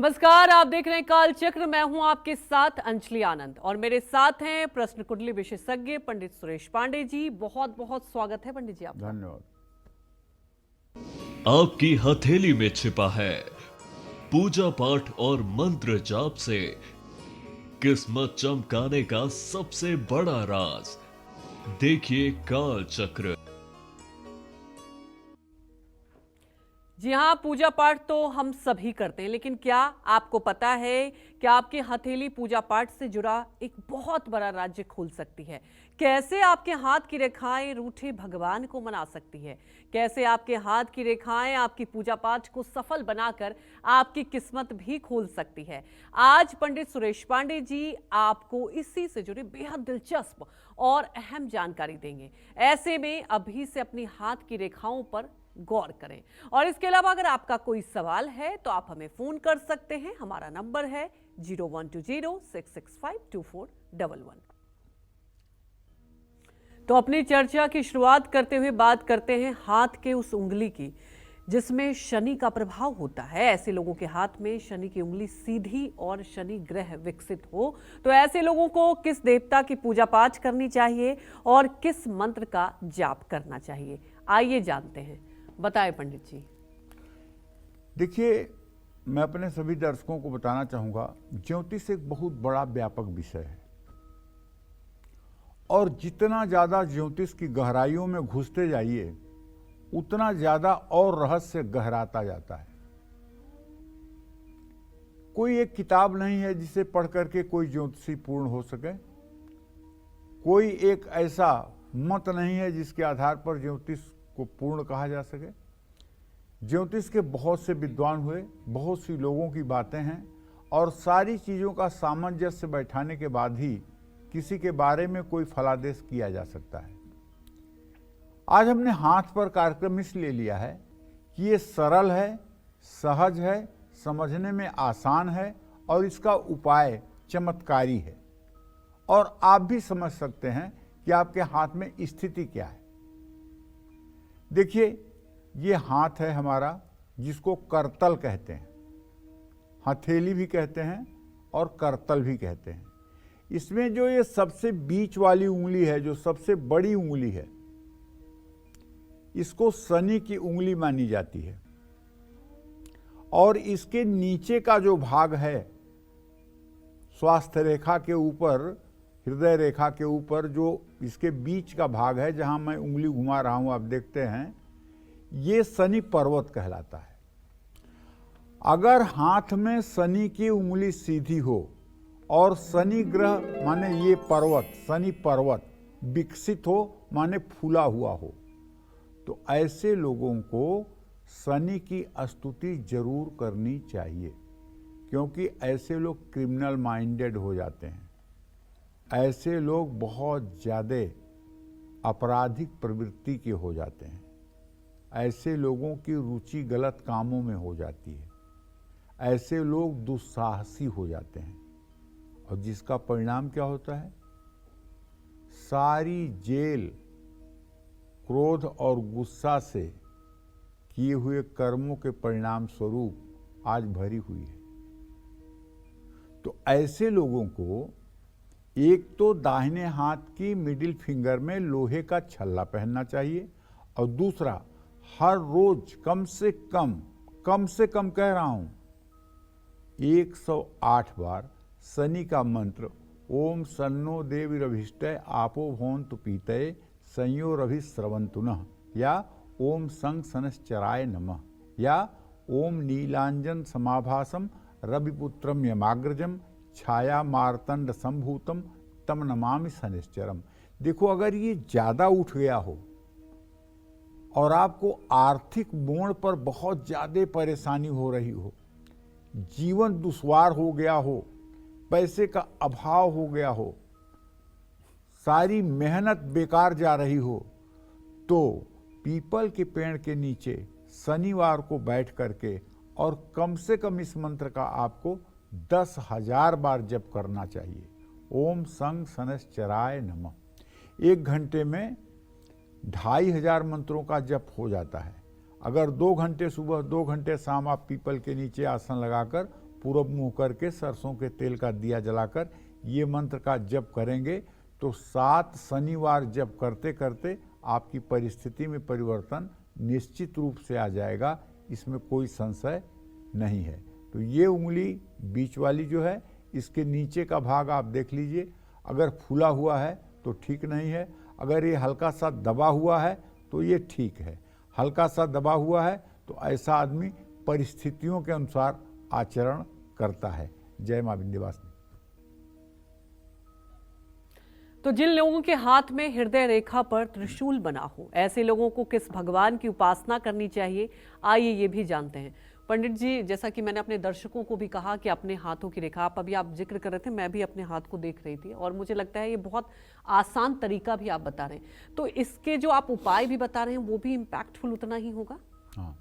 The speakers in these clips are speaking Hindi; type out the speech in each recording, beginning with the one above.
नमस्कार, आप देख रहे हैं काल चक्र। मैं हूं आपके साथ अंजलि आनंद और मेरे साथ हैं प्रश्न कुंडली विशेषज्ञ पंडित सुरेश पांडे जी। बहुत बहुत स्वागत है पंडित जी आपका। धन्यवाद। आपकी हथेली में छिपा है पूजा पाठ और मंत्र जाप से किस्मत चमकाने का सबसे बड़ा राज। देखिए काल चक्र। जी हाँ, पूजा पाठ तो हम सभी करते हैं, लेकिन क्या आपको पता है कि आपकी हथेली पूजा पाठ से जुड़ा एक बहुत बड़ा राज्य खोल सकती है। कैसे आपके हाथ की रेखाएं रूठे भगवान को मना सकती है, कैसे आपके हाथ की रेखाएं आपकी पूजा पाठ को सफल बनाकर आपकी किस्मत भी खोल सकती है। आज पंडित सुरेश पांडे जी आपको इसी से जुड़ी बेहद दिलचस्प और अहम जानकारी देंगे। ऐसे में अभी से अपनी हाथ की रेखाओं पर गौर करें। और इसके अलावा अगर आपका कोई सवाल है तो आप हमें फोन कर सकते हैं। हमारा नंबर है 0120-665-2411। तो अपनी चर्चा की शुरुआत करते हुए बात करते हैं हाथ के उस उंगली की जिसमें शनि का प्रभाव होता है। ऐसे लोगों के हाथ में शनि की उंगली सीधी और शनि ग्रह विकसित हो तो ऐसे लोगों को किस देवता की पूजा पाठ करनी चाहिए और किस मंत्र का जाप करना चाहिए, आइए जानते हैं। बताएं पंडित जी। देखिए, मैं अपने सभी दर्शकों को बताना चाहूँगा, ज्योतिष एक बहुत बड़ा व्यापक विषय है और जितना ज़्यादा ज्योतिष की गहराइयों में घुसते जाइए उतना ज़्यादा और रहस्य गहराता जाता है। कोई एक किताब नहीं है जिसे पढ़ करके कोई ज्योतिषी पूर्ण हो सके। कोई एक ऐसा मत नहीं है जिसके आधार पर ज्योतिष को पूर्ण कहा जा सके। ज्योतिष के बहुत से विद्वान हुए, बहुत सी लोगों की बातें हैं और सारी चीज़ों का सामंजस्य बैठाने के बाद ही किसी के बारे में कोई फलादेश किया जा सकता है। आज हमने हाथ पर कार्यक्रम इसलिए लिया है कि ये सरल है, सहज है, समझने में आसान है और इसका उपाय चमत्कारी है और आप भी समझ सकते हैं कि आपके हाथ में स्थिति क्या है। देखिए, ये हाथ है हमारा जिसको करतल कहते हैं, हथेली भी कहते हैं और करतल भी कहते हैं। इसमें जो ये सबसे बीच वाली उंगली है, जो सबसे बड़ी उंगली है, इसको शनि की उंगली मानी जाती है और इसके नीचे का जो भाग है, स्वास्थ्य रेखा के ऊपर, हृदय रेखा के ऊपर जो इसके बीच का भाग है, जहां मैं उंगली घुमा रहा हूं, आप देखते हैं, ये शनि पर्वत कहलाता है। अगर हाथ में शनि की उंगली सीधी हो और शनि ग्रह माने ये पर्वत, शनि पर्वत विकसित हो माने फूला हुआ हो, तो ऐसे लोगों को शनि की स्तुति जरूर करनी चाहिए, क्योंकि ऐसे लोग क्रिमिनल माइंडेड हो जाते हैं। ऐसे लोग बहुत ज़्यादा आपराधिक प्रवृत्ति के हो जाते हैं। ऐसे लोगों की रुचि गलत कामों में हो जाती है। ऐसे लोग दुस्साहसी हो जाते हैं और जिसका परिणाम क्या होता है? सारी जेल क्रोध और गुस्सा से किए हुए कर्मों के परिणाम स्वरूप आज भरी हुई है। तो ऐसे लोगों को एक तो दाहिने हाथ की मिडिल फिंगर में लोहे का छल्ला पहनना चाहिए और दूसरा, हर रोज कम से कम कह रहा हूं, 108 बार शनि का मंत्र ओम सन्नो देवीरभिष्टय आपो भवन्तु पीतये संयो रवि स्रवन्तुनः या ओम संग सनश्चराय नमः या ओम नीलांजन समाभासम रविपुत्रम यमाग्रजम छाया मार्तंड संभूतम तम नमामि शनिश्चरम। देखो, अगर ये ज्यादा उठ गया हो और आपको आर्थिक मोड़ पर बहुत ज्यादा परेशानी हो रही हो, जीवन दुश्वार हो गया हो, पैसे का अभाव हो गया हो, सारी मेहनत बेकार जा रही हो, तो पीपल के पेड़ के नीचे शनिवार को बैठ करके और कम से कम इस मंत्र का आपको 10,000 बार जप करना चाहिए। ओम संग शनश्चराय नमः। 1 घंटे में 2,500 मंत्रों का जप हो जाता है। अगर 2 घंटे सुबह 2 घंटे शाम आप पीपल के नीचे आसन लगाकर पूरब मुंह करके सरसों के तेल का दिया जलाकर ये मंत्र का जप करेंगे तो 7 शनिवार जप करते करते आपकी परिस्थिति में परिवर्तन निश्चित रूप से आ जाएगा, इसमें कोई संशय नहीं है। तो ये उंगली बीच वाली जो है, इसके नीचे का भाग आप देख लीजिए, अगर फूला हुआ है तो ठीक नहीं है, अगर ये हल्का सा दबा हुआ है तो ये ठीक है। हल्का सा दबा हुआ है तो ऐसा आदमी परिस्थितियों के अनुसार आचरण करता है। जय मां विंध्यवासिनी। तो जिन लोगों के हाथ में हृदय रेखा पर त्रिशूल बना हो, ऐसे लोगों को किस भगवान की उपासना करनी चाहिए, आइए ये भी जानते हैं। पंडित जी, जैसा कि मैंने अपने दर्शकों को भी कहा कि अपने हाथों की रेखा, आप जिक्र कर रहे थे, मैं भी अपने हाथ को देख रही थी और मुझे लगता है ये बहुत आसान तरीका भी आप बता रहे हैं। तो इसके जो आप उपाय भी बता रहे हैं वो भी इम्पैक्टफुल उतना ही होगा? हाँ,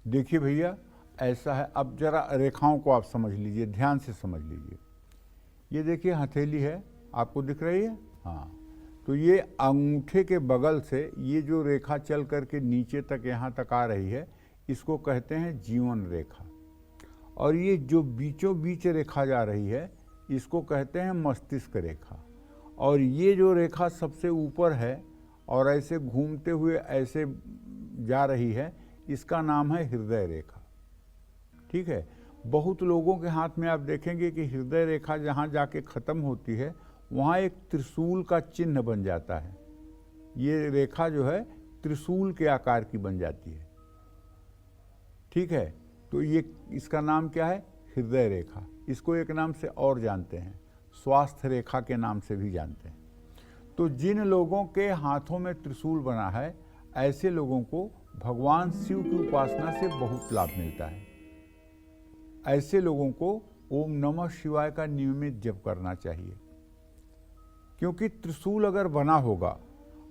देखिए भैया, ऐसा है, अब जरा रेखाओं को आप समझ लीजिए, ध्यान से समझ लीजिए। ये देखिए हथेली है, आपको दिख रही है? हाँ, तो ये अंगूठे के बगल से ये जो रेखा चल करके नीचे तक यहाँ तक आ रही है, इसको कहते हैं जीवन रेखा। और ये जो बीचों बीच रेखा जा रही है, इसको कहते हैं मस्तिष्क रेखा। और ये जो रेखा सबसे ऊपर है और ऐसे घूमते हुए ऐसे जा रही है, इसका नाम है हृदय रेखा। ठीक है, बहुत लोगों के हाथ में आप देखेंगे कि हृदय रेखा जहाँ जाके ख़त्म होती है, वहाँ एक त्रिशूल का चिन्ह बन जाता है। ये रेखा जो है त्रिशूल के आकार की बन जाती है। ठीक है, तो ये इसका नाम क्या है? हृदय रेखा। इसको एक नाम से और जानते हैं, स्वास्थ्य रेखा के नाम से भी जानते हैं। तो जिन लोगों के हाथों में त्रिशूल बना है, ऐसे लोगों को भगवान शिव की उपासना से बहुत लाभ मिलता है। ऐसे लोगों को ओम नमः शिवाय का नियमित जप करना चाहिए, क्योंकि त्रिशूल अगर बना होगा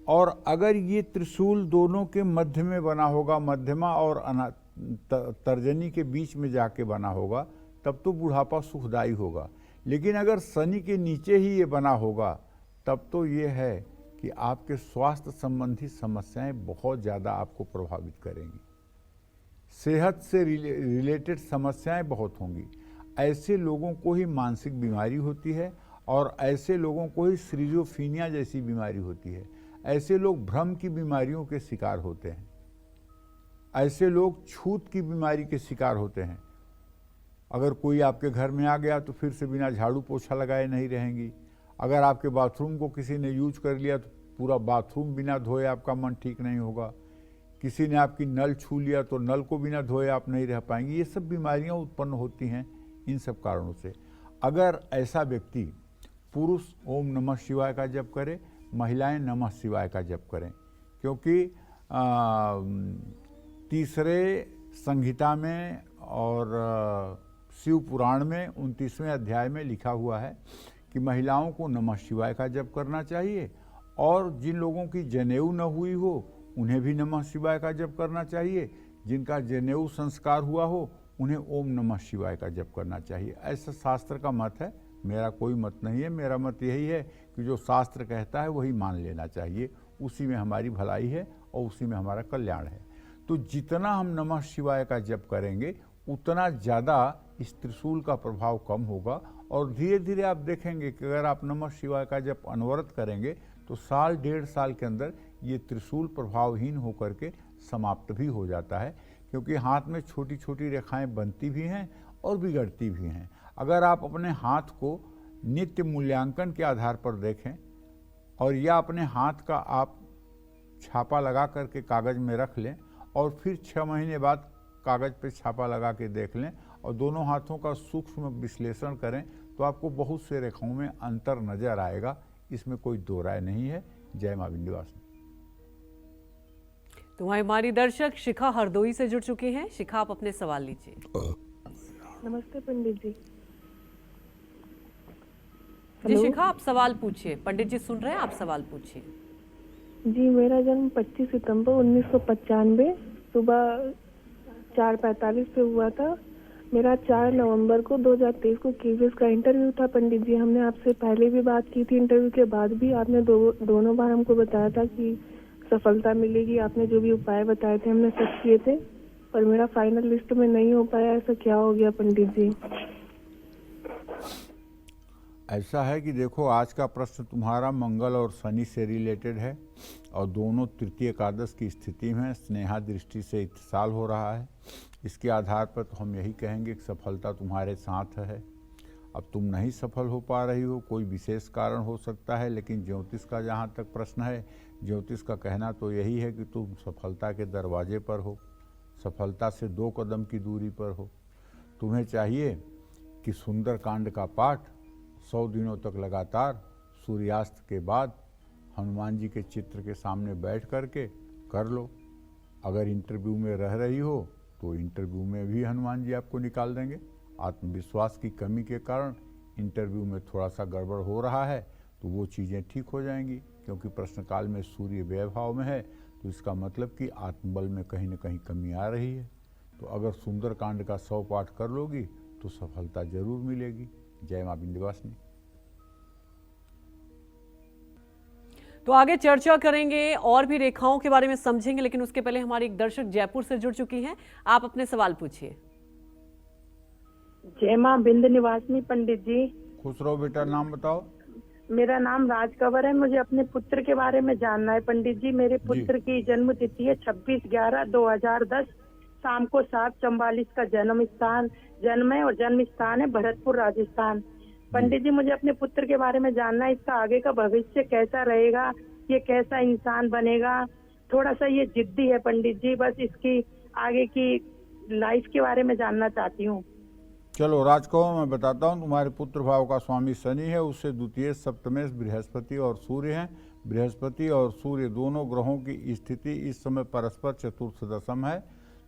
और अगर ये त्रिशूल दोनों के मध्य में बना होगा, मध्यमा और तर्जनी के बीच में जाके बना होगा, तब तो बुढ़ापा सुखदायी होगा। लेकिन अगर शनि के नीचे ही ये बना होगा, तब तो ये है कि आपके स्वास्थ्य संबंधी समस्याएं बहुत ज़्यादा आपको प्रभावित करेंगी, सेहत से रिलेटेड समस्याएं बहुत होंगी। ऐसे लोगों को ही मानसिक बीमारी होती है और ऐसे लोगों को ही स्किज़ोफ्रेनिया जैसी बीमारी होती है। ऐसे लोग भ्रम की बीमारियों के शिकार होते हैं। ऐसे लोग छूत की बीमारी के शिकार होते हैं। अगर कोई आपके घर में आ गया तो फिर से बिना झाड़ू पोछा लगाए नहीं रहेंगी। अगर आपके बाथरूम को किसी ने यूज कर लिया तो पूरा बाथरूम बिना धोए आपका मन ठीक नहीं होगा। किसी ने आपकी नल छू लिया तो नल को बिना धोए आप नहीं रह पाएंगे। ये सब बीमारियां उत्पन्न होती हैं इन सब कारणों से। अगर ऐसा व्यक्ति, पुरुष ओम नमः शिवाय का जप करे, महिलाएं नमः शिवाय का जप करें, क्योंकि तीसरे संहिता में और शिव पुराण में 29वें अध्याय में लिखा हुआ है कि महिलाओं को नमः शिवाय का जप करना चाहिए, और जिन लोगों की जनेऊ न हुई हो उन्हें भी नमः शिवाय का जप करना चाहिए। जिनका जनेऊ संस्कार हुआ हो उन्हें ओम नमः शिवाय का जप करना चाहिए। ऐसा शास्त्र का मत है, मेरा कोई मत नहीं है। मेरा मत यही है कि जो शास्त्र कहता है वही मान लेना चाहिए, उसी में हमारी भलाई है और उसी में हमारा कल्याण है। तो जितना हम नमः शिवाय का जप करेंगे उतना ज़्यादा इस त्रिशूल का प्रभाव कम होगा, और धीरे धीरे आप देखेंगे कि अगर आप नमः शिवाय का जप अनवरत करेंगे तो साल 1.5 साल के अंदर ये त्रिशूल प्रभावहीन होकर के समाप्त भी हो जाता है। क्योंकि हाथ में छोटी छोटी रेखाएं बनती भी हैं और बिगड़ती भी हैं। अगर आप अपने हाथ को नित्य मूल्यांकन के आधार पर देखें और या अपने हाथ का आप छापा लगा करके कागज़ में रख लें और फिर 6 महीने बाद कागज़ पे छापा लगा के देख लें और दोनों हाथों का सूक्ष्म विश्लेषण करें, तो आपको बहुत से रेखाओं में अंतर नजर आएगा। इसमें कोई दो राय नहीं है। जय मां विंध्यवासिनी। तो हमारी दर्शक शिखा हरदोई से जुड़ चुकी हैं। शिखा, आप अपने सवाल लीजिए। नमस्ते पंडित जी। जी शिखा, आप सवाल पूछिए। पंडित जी सुन रहे हैं, आप सवाल पूछिए। जी, मेरा जन्म 25 सितंबर 1995 सुबह 4:45 पे हुआ था। मेरा 4 नवंबर को 2023 को केवीएस का इंटरव्यू था। पंडित जी, हमने आपसे पहले भी बात की थी, इंटरव्यू के बाद भी आपने दोनों बार हमको बताया था कि सफलता मिलेगी। आपने जो भी उपाय बताए थे हमने सब किए थे, पर मेरा फाइनल लिस्ट में नहीं हो पाया। ऐसा क्या हो गया पंडित जी? ऐसा है कि देखो, आज का प्रश्न तुम्हारा मंगल और शनि से रिलेटेड है और दोनों तृतीय एकादश की स्थिति में स्नेहा दृष्टि से इत्तिसाल हो रहा है। इसके आधार पर तो हम यही कहेंगे कि सफलता तुम्हारे साथ है। अब तुम नहीं सफल हो पा रही हो, कोई विशेष कारण हो सकता है, लेकिन ज्योतिष का जहाँ तक प्रश्न है, ज्योतिष का कहना तो यही है कि तुम सफलता के दरवाजे पर हो, सफलता से 2 कदम की दूरी पर हो। तुम्हें चाहिए कि सुंदर कांड का पाठ 100 दिनों तक लगातार सूर्यास्त के बाद हनुमान जी के चित्र के सामने बैठ करके कर लो। अगर इंटरव्यू में रह रही हो तो इंटरव्यू में भी हनुमान जी आपको निकाल देंगे। आत्मविश्वास की कमी के कारण इंटरव्यू में थोड़ा सा गड़बड़ हो रहा है तो वो चीज़ें ठीक हो जाएंगी, क्योंकि प्रश्नकाल में सूर्य व्यय भाव में है, तो इसका मतलब कि आत्मबल में कहीं न कहीं कमी आ रही है। तो अगर सुंदर कांड का 100 पाठ कर लोगी तो सफलता जरूर मिलेगी। जय मां विंध्यवासिनी। तो आगे चर्चा करेंगे और भी रेखाओं के बारे में समझेंगे, लेकिन उसके पहले हमारी एक दर्शक जयपुर से जुड़ चुकी हैं। आप अपने सवाल पूछिए। जय मां विंध्य निवासिनी पंडित जी। खुश रहो बेटा, नाम बताओ। मेरा नाम राज कंवर है। मुझे अपने पुत्र के बारे में जानना है पंडित जी। मेरे पुत्र की जन्म तिथि है 26/11/2010, शाम को 7:44 का जन्म है और जन्म स्थान है भरतपुर, राजस्थान। पंडित जी, मुझे अपने पुत्र के बारे में जानना है, इसका आगे का भविष्य कैसा रहेगा, ये कैसा इंसान बनेगा। थोड़ा सा ये जिद्दी है पंडित जी, बस इसकी आगे की लाइफ के बारे में जानना चाहती हूँ। चलो राजकंवर, मैं बताता हूँ। तुम्हारे पुत्र भाव का स्वामी शनि है, उससे द्वितीय सप्तमेश बृहस्पति और सूर्य हैं। बृहस्पति और सूर्य दोनों ग्रहों की स्थिति इस समय परस्पर चतुर्थ दशम है।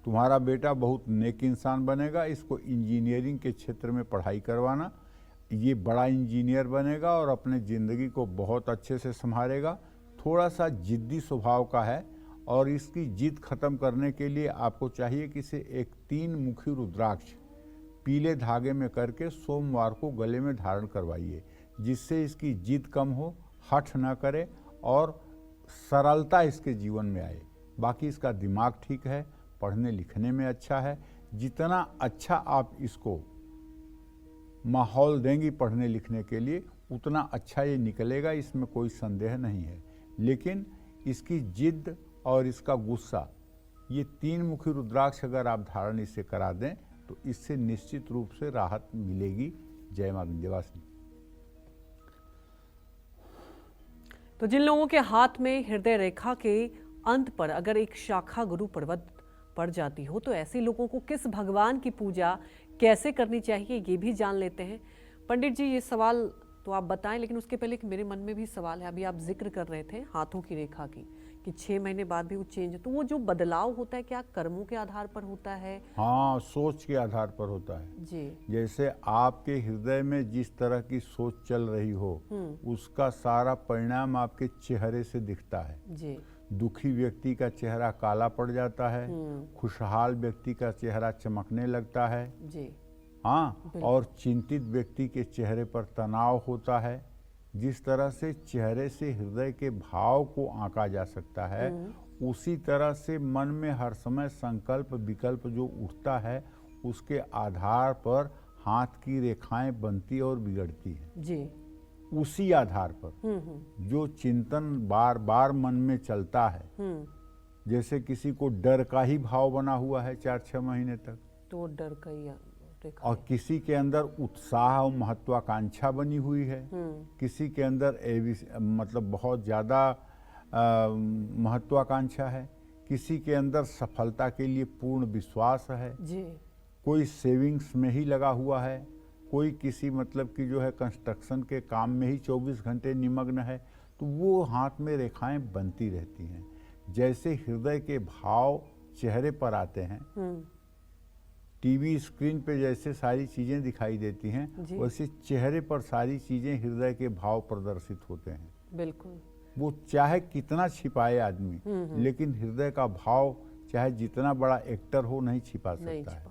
तुम्हारा बेटा बहुत नेक इंसान बनेगा। इसको इंजीनियरिंग के क्षेत्र में पढ़ाई करवाना, ये बड़ा इंजीनियर बनेगा और अपने ज़िंदगी को बहुत अच्छे से संभालेगा। थोड़ा सा जिद्दी स्वभाव का है और इसकी जिद खत्म करने के लिए आपको चाहिए कि इसे एक 3 मुखी रुद्राक्ष पीले धागे में करके सोमवार को गले में धारण करवाइए, जिससे इसकी जिद कम हो, हठ न करे और सरलता इसके जीवन में आए। बाकी इसका दिमाग ठीक है, पढ़ने लिखने में अच्छा है। जितना अच्छा आप इसको माहौल देंगी पढ़ने लिखने के लिए, उतना अच्छा ये निकलेगा, इसमें कोई संदेह नहीं है। लेकिन इसकी जिद और इसका गुस्सा, ये 3 मुखी रुद्राक्ष अगर आप धारण इससे करा दें तो इससे निश्चित रूप से राहत मिलेगी। जय मां विंध्यवासिनी। तो जिन लोगों के हाथ में हृदय रेखा के अंत पर अगर एक शाखा गुरु पर्वत पड़ जाती हो, तो ऐसे लोगों को किस भगवान की पूजा कैसे करनी चाहिए, ये भी जान लेते हैं। पंडित जी, ये सवाल तो आप बताएं, लेकिन उसके पहले एक मेरे मन में भी सवाल है। अभी आप जिक्र कर रहे थे हाथों की रेखा की, कि 6 महीने बाद भी वो चेंज, तो वो जो बदलाव होता है क्या कर्मों के आधार पर होता है? हाँ, सोच के आधार पर होता है जी। जैसे आपके हृदय में जिस तरह की सोच चल रही हो, उसका सारा परिणाम आपके चेहरे से दिखता है। जी। दुखी व्यक्ति का चेहरा काला पड़ जाता है, खुशहाल व्यक्ति का चेहरा चमकने लगता है। जी। हाँ, और चिंतित व्यक्ति के चेहरे पर तनाव होता है। जिस तरह से चेहरे से हृदय के भाव को आंका जा सकता है, उसी तरह से मन में हर समय संकल्प विकल्प जो उठता है, उसके आधार पर हाथ की रेखाएं बनती और बिगड़ती हैं। जी। उसी आधार पर जो चिंतन बार बार मन में चलता है, जैसे किसी को डर का ही भाव बना हुआ है 4-6 महीने तक, तो डर का ही रेखा और किसी के अंदर उत्साह और महत्वाकांक्षा बनी हुई है, किसी के अंदर मतलब बहुत ज़्यादा महत्वाकांक्षा है, किसी के अंदर सफलता के लिए पूर्ण विश्वास है। जी। कोई सेविंग्स में ही लगा हुआ है, कोई किसी मतलब कि जो है कंस्ट्रक्शन के काम में ही 24 घंटे निमग्न है, तो वो हाथ में रेखाएं बनती रहती हैं। जैसे हृदय के भाव चेहरे पर आते हैं, टीवी स्क्रीन पे जैसे सारी चीजें दिखाई देती हैं, वैसे चेहरे पर सारी चीजें हृदय के भाव प्रदर्शित होते हैं। बिल्कुल। वो चाहे कितना छिपाए आदमी, लेकिन हृदय का भाव चाहे जितना बड़ा एक्टर हो नहीं छिपा सकता है,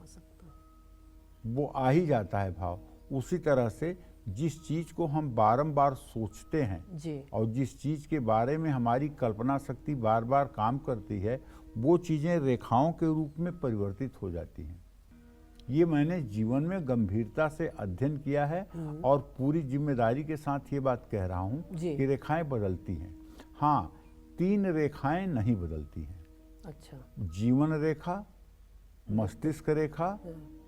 वो आ ही जाता है भाव। उसी तरह से जिस चीज को हम बारंबार सोचते हैं और जिस चीज के बारे में हमारी कल्पना शक्ति बार बार काम करती है, वो चीजें रेखाओं के रूप में परिवर्तित हो जाती हैं। ये मैंने जीवन में गंभीरता से अध्ययन किया है और पूरी जिम्मेदारी के साथ ये बात कह रहा हूँ जी। कि रेखाएं बदलती हैं। हाँ, 3 रेखाएं नहीं बदलती हैं, अच्छा। जीवन रेखा, मस्तिष्क रेखा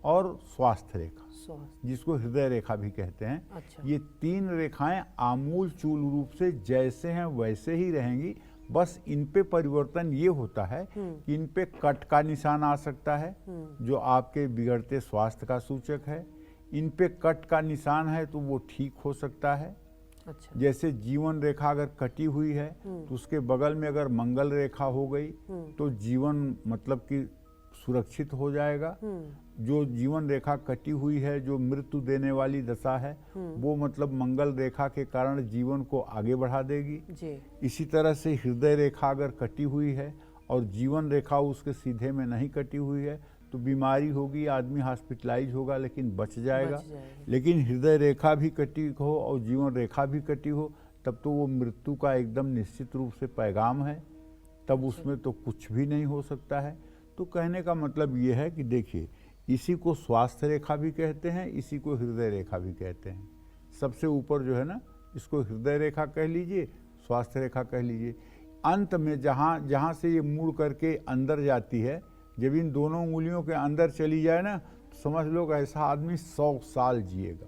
और स्वास्थ्य रेखा, स्वास्थ्य। जिसको हृदय रेखा भी कहते हैं। अच्छा। ये 3 रेखाएं आमूल चूल रूप से जैसे हैं वैसे ही रहेंगी, बस इन पे परिवर्तन ये होता है कि इन पे कट का निशान आ सकता है जो आपके बिगड़ते स्वास्थ्य का सूचक है। इन पे कट का निशान है तो वो ठीक हो सकता है। अच्छा। जैसे जीवन रेखा अगर कटी हुई है तो उसके बगल में अगर मंगल रेखा हो गई तो जीवन मतलब कि सुरक्षित हो जाएगा। जो जीवन रेखा कटी हुई है, जो मृत्यु देने वाली दशा है, वो मतलब मंगल रेखा के कारण जीवन को आगे बढ़ा देगी। जी। इसी तरह से हृदय रेखा अगर कटी हुई है और जीवन रेखा उसके सीधे में नहीं कटी हुई है तो बीमारी होगी, आदमी हॉस्पिटलाइज होगा लेकिन बच जाएगा। लेकिन हृदय रेखा भी कटी हो और जीवन रेखा भी कटी हो तब तो वो मृत्यु का एकदम निश्चित रूप से पैगाम है, तब उसमें तो कुछ भी नहीं हो सकता है। तो कहने का मतलब ये है कि देखिए, इसी को स्वास्थ्य रेखा भी कहते हैं, इसी को हृदय रेखा भी कहते हैं। सबसे ऊपर जो है ना, इसको हृदय रेखा कह लीजिए, स्वास्थ्य रेखा कह लीजिए। अंत में जहाँ से ये मुड़ करके अंदर जाती है, जब इन दोनों उंगलियों के अंदर चली जाए ना, तो समझ लो कि ऐसा आदमी 100 साल जिएगा,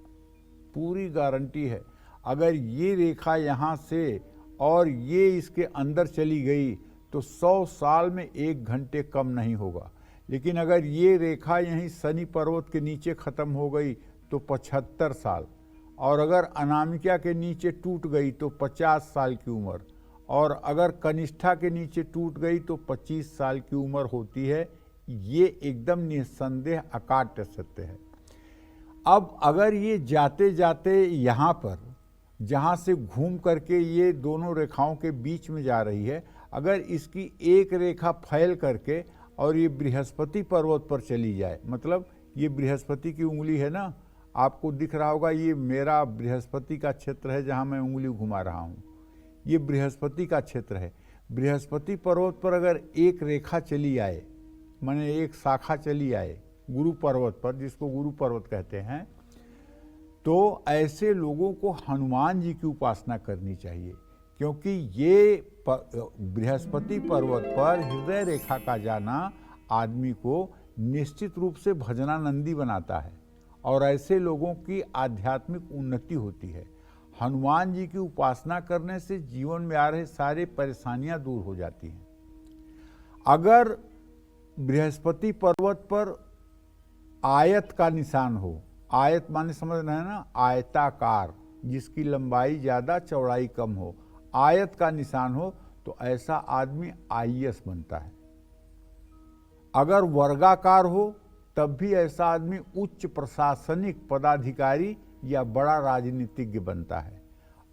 पूरी गारंटी है। अगर ये रेखा यहाँ से और ये इसके अंदर चली गई तो 100 साल में 1 घंटे कम नहीं होगा। लेकिन अगर ये रेखा यहीं शनि पर्वत के नीचे खत्म हो गई तो 75 साल, और अगर अनामिका के नीचे टूट गई तो 50 साल की उम्र, और अगर कनिष्ठा के नीचे टूट गई तो 25 साल की उम्र होती है। ये एकदम निस्संदेह अकाट्य सत्य है। अब अगर ये जाते जाते यहाँ पर जहाँ से घूम करके ये दोनों रेखाओं के बीच में जा रही है, अगर इसकी एक रेखा फैल करके और ये बृहस्पति पर्वत पर चली जाए, मतलब ये बृहस्पति की उंगली है ना, आपको दिख रहा होगा, ये मेरा बृहस्पति का क्षेत्र है जहाँ मैं उंगली घुमा रहा हूँ, ये बृहस्पति का क्षेत्र है। बृहस्पति पर्वत पर अगर एक रेखा चली आए, माने एक शाखा चली आए गुरु पर्वत पर, जिसको गुरु पर्वत कहते हैं, तो ऐसे लोगों को हनुमान जी की उपासना करनी चाहिए, क्योंकि ये बृहस्पति पर्वत पर हृदय रेखा का जाना आदमी को निश्चित रूप से भजनानंदी बनाता है और ऐसे लोगों की आध्यात्मिक उन्नति होती है। हनुमान जी की उपासना करने से जीवन में आ रहे सारे परेशानियां दूर हो जाती हैं। अगर बृहस्पति पर्वत पर आयत का निशान हो, आयत माने समझ रहे हैं ना, आयताकार, जिसकी लंबाई ज़्यादा चौड़ाई कम हो, आयत का निशान हो, तो ऐसा आदमी IAS बनता है। अगर वर्गाकार हो तब भी ऐसा आदमी उच्च प्रशासनिक पदाधिकारी या बड़ा राजनीतिज्ञ बनता है।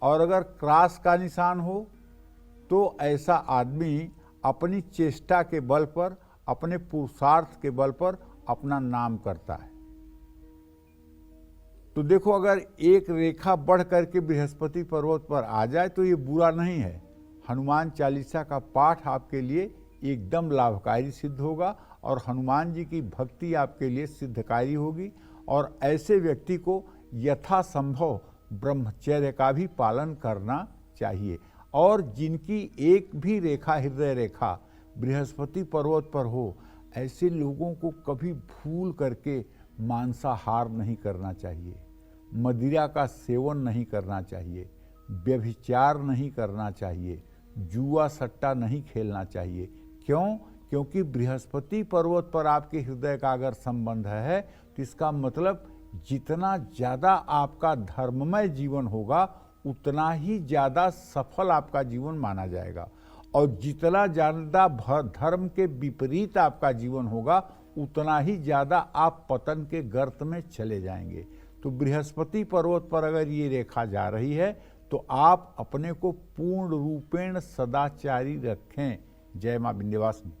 और अगर क्रॉस का निशान हो तो ऐसा आदमी अपनी चेष्टा के बल पर, अपने पुरुषार्थ के बल पर अपना नाम करता है। तो देखो, अगर एक रेखा बढ़ करके बृहस्पति पर्वत पर आ जाए तो ये बुरा नहीं है। हनुमान चालीसा का पाठ आपके लिए एकदम लाभकारी सिद्ध होगा और हनुमान जी की भक्ति आपके लिए सिद्धकारी होगी। और ऐसे व्यक्ति को यथासंभव ब्रह्मचर्य का भी पालन करना चाहिए। और जिनकी एक भी रेखा, हृदय रेखा, बृहस्पति पर्वत पर हो, ऐसे लोगों को कभी भूल करके मांसाहार नहीं करना चाहिए, मदिरा का सेवन नहीं करना चाहिए, व्यभिचार नहीं करना चाहिए, जुआ सट्टा नहीं खेलना चाहिए। क्यों? क्योंकि बृहस्पति पर्वत पर आपके हृदय का अगर संबंध है तो इसका मतलब जितना ज़्यादा आपका धर्ममय जीवन होगा उतना ही ज़्यादा सफल आपका जीवन माना जाएगा, और जितना ज़्यादा धर्म के विपरीत आपका जीवन होगा उतना ही ज़्यादा आप पतन के गर्त में चले जाएंगे। तो बृहस्पति पर्वत पर अगर ये रेखा जा रही है तो आप अपने को पूर्ण रूपेण सदाचारी रखें। जय मां विंध्यवासिनी।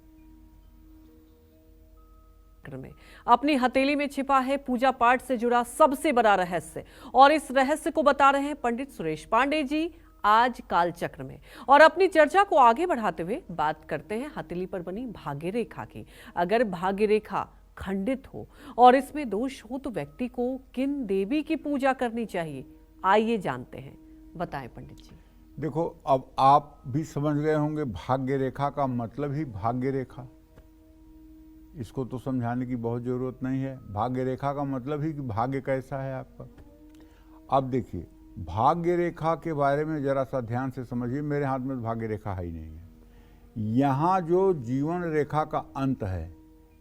में अपनी हथेली में छिपा है पूजा पाठ से जुड़ा सबसे बड़ा रहस्य, और इस रहस्य को बता रहे हैं पंडित सुरेश पांडे जी आज कालचक्र में। और अपनी चर्चा को आगे बढ़ाते हुए बात करते हैं हथेली पर बनी भाग्य रेखा की। अगर भाग्य रेखा खंडित हो और इसमें दोष हो तो व्यक्ति को किन देवी की पूजा करनी चाहिए, आइए जानते हैं। बताएं पंडित जी। देखो, अब आप भी समझ गए होंगे भाग्य रेखा का मतलब ही भाग्य रेखा। इसको तो समझाने की बहुत ज़रूरत नहीं है। भाग्य रेखा का मतलब ही कि भाग्य कैसा है आपका। अब देखिए, भाग्य रेखा के बारे में जरा सा ध्यान से समझिए। मेरे हाथ में तो भाग्य रेखा है ही नहीं है। यहाँ जो जीवन रेखा का अंत है,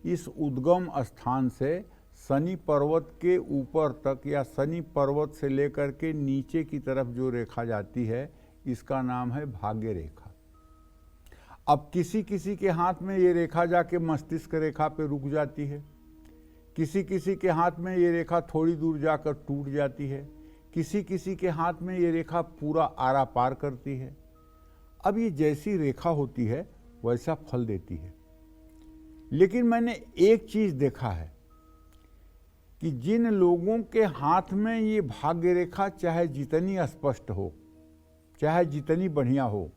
इस उद्गम स्थान से शनि पर्वत के ऊपर तक या शनि पर्वत से लेकर के नीचे की तरफ जो रेखा जाती है, इसका नाम है भाग्य रेखा। अब किसी किसी के हाथ में ये रेखा जाके मस्तिष्क रेखा पे रुक जाती है, किसी किसी के हाथ में ये रेखा थोड़ी दूर जाकर टूट जाती है, किसी किसी के हाथ में ये रेखा पूरा आरा पार करती है। अब ये जैसी रेखा होती है वैसा फल देती है। लेकिन मैंने एक चीज देखा है कि जिन लोगों के हाथ में ये भाग्य रेखा चाहे जितनी स्पष्ट हो, चाहे जितनी बढ़िया हो,